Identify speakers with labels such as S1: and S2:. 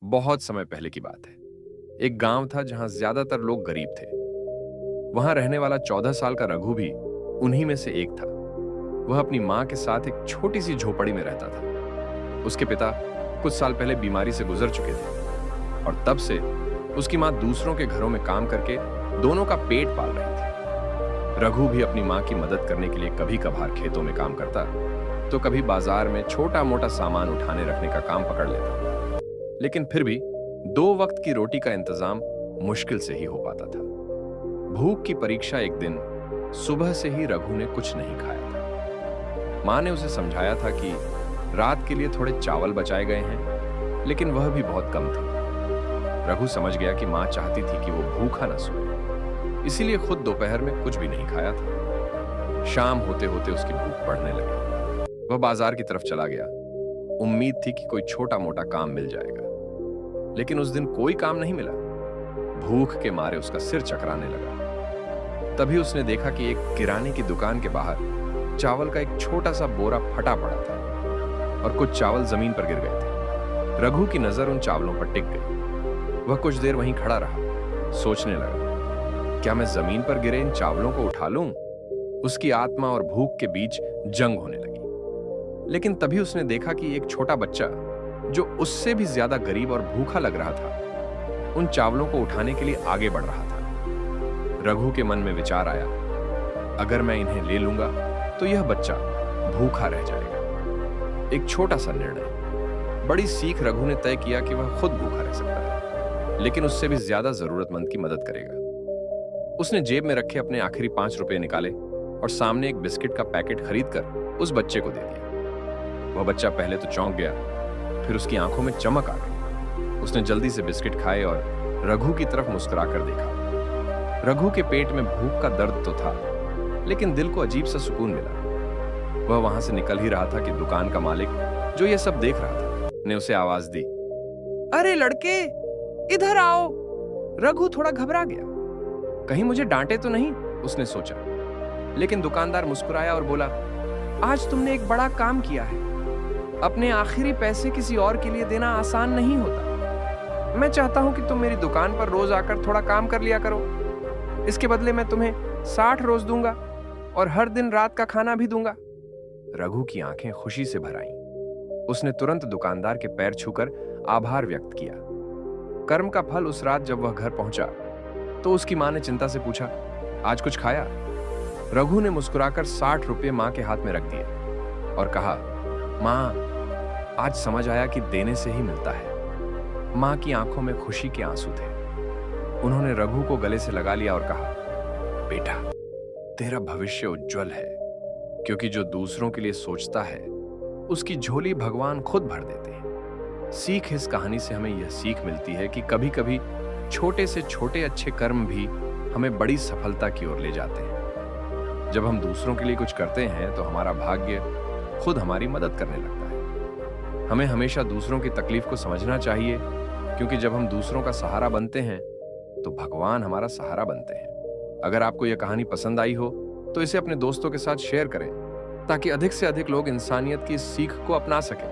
S1: बहुत समय पहले की बात है। एक गांव था जहां ज्यादातर लोग गरीब थे। वहां रहने वाला 14 साल का रघु भी उन्हीं में से एक था। वह अपनी मां के साथ एक छोटी सी झोपड़ी में रहता था। उसके पिता कुछ साल पहले बीमारी से गुजर चुके थे और तब से उसकी मां दूसरों के घरों में काम करके दोनों का पेट पाल रही थी। रघु भी अपनी मां की मदद करने के लिए कभी कभार खेतों में काम करता तो कभी बाजार में छोटा मोटा सामान उठाने रखने का काम पकड़ लेता। लेकिन फिर भी 2 वक्त की रोटी का इंतजाम मुश्किल से ही हो पाता था। भूख की परीक्षा एक दिन सुबह से ही रघु ने कुछ नहीं खाया था। मां ने उसे समझाया था कि रात के लिए थोड़े चावल बचाए गए हैं, लेकिन वह भी बहुत कम थे। रघु समझ गया कि मां चाहती थी कि वो भूखा न सोए, इसीलिए खुद दोपहर में कुछ भी नहीं खाया था। शाम होते होते उसकी भूख बढ़ने लगी। वह बाजार की तरफ चला गया। उम्मीद थी कि कोई छोटा मोटा काम मिल जाएगा, लेकिन उस दिन कोई काम नहीं मिला। भूख के मारे उसका सिर चकराने लगा। तभी उसने देखा कि एक किराने की दुकान के बाहर चावल का एक छोटा सा बोरा फटा पड़ा था और कुछ चावल जमीन पर गिर गए थे। रघु की नजर उन चावलों पर टिक गई। वह कुछ देर वहीं खड़ा रहा, सोचने लगा, क्या मैं जमीन पर गिरे इन चावलों को उठा लूं? उसकी आत्मा और भूख के बीच जंग होने लगी। लेकिन तभी उसने देखा कि एक छोटा बच्चा, जो उससे भी ज्यादा गरीब और भूखा लग रहा था, उन चावलों को उठाने के लिए आगे बढ़ रहा था। रघु के मन में विचार आया, अगर मैं इन्हें ले लूंगा तो यह बच्चा भूखा रह जाएगा। एक छोटा सा निर्णय, बड़ी सीख। रघु ने तय किया कि वह खुद भूखा रह सकता है, लेकिन उससे भी ज्यादा जरूरतमंद की मदद करेगा। उसने जेब में रखे अपने आखिरी 5 रुपए निकाले और सामने एक बिस्किट का पैकेट खरीदकर उस बच्चे को दे दिया। वह बच्चा पहले तो चौंक गया, फिर उसकी आंखों में चमक आ गई। उसने जल्दी से बिस्किट खाए और रघु की तरफ मुस्कुराकर देखा। रघु के पेट में भूख का दर्द तो था, लेकिन दिल को अजीब सा सुकून मिला। वह वहां से निकल ही रहा था कि दुकान का मालिक, जो यह सब देख रहा था, ने उसे आवाज दी, अरे लड़के, इधर आओ। रघु थोड़ा घबरा गया, कहीं मुझे डांटे तो नहीं, उसने सोचा। लेकिन दुकानदार मुस्कुराया और बोला, आज तुमने एक बड़ा काम किया है। अपने आखिरी पैसे किसी और के लिए देना आसान नहीं होता। मैं चाहता हूं कि तुम मेरी दुकान पर रोज आकर थोड़ा काम कर लिया करो। इसके बदले मैं तुम्हें 60 रोज दूंगा और हर दिन रात का खाना भी दूंगा। रघु की आंखें खुशी से भर आईं। उसने तुरंत दुकानदार के पैर छूकर आभार व्यक्त किया। कर्म का फल उस रात जब वह घर पहुंचा तो उसकी मां ने चिंता से पूछा, आज कुछ खाया? रघु ने मुस्कुराकर 60 रुपये मां के हाथ में रख दिए और कहा, मां, आज समझ आया कि देने से ही मिलता है। मां की आंखों में खुशी के आंसू थे। उन्होंने रघु को गले से लगा लिया और कहा, बेटा, तेरा भविष्य उज्जवल है, क्योंकि जो दूसरों के लिए सोचता है उसकी झोली भगवान खुद भर देते हैं। सीख इस कहानी से हमें यह सीख मिलती है कि कभी कभी छोटे से छोटे अच्छे कर्म भी हमें बड़ी सफलता की ओर ले जाते हैं। जब हम दूसरों के लिए कुछ करते हैं तो हमारा भाग्य खुद हमारी मदद करने लगता है। हमें हमेशा दूसरों की तकलीफ को समझना चाहिए, क्योंकि जब हम दूसरों का सहारा बनते हैं तो भगवान हमारा सहारा बनते हैं। अगर आपको यह कहानी पसंद आई हो तो इसे अपने दोस्तों के साथ शेयर करें, ताकि अधिक से अधिक लोग इंसानियत की इस सीख को अपना सकें।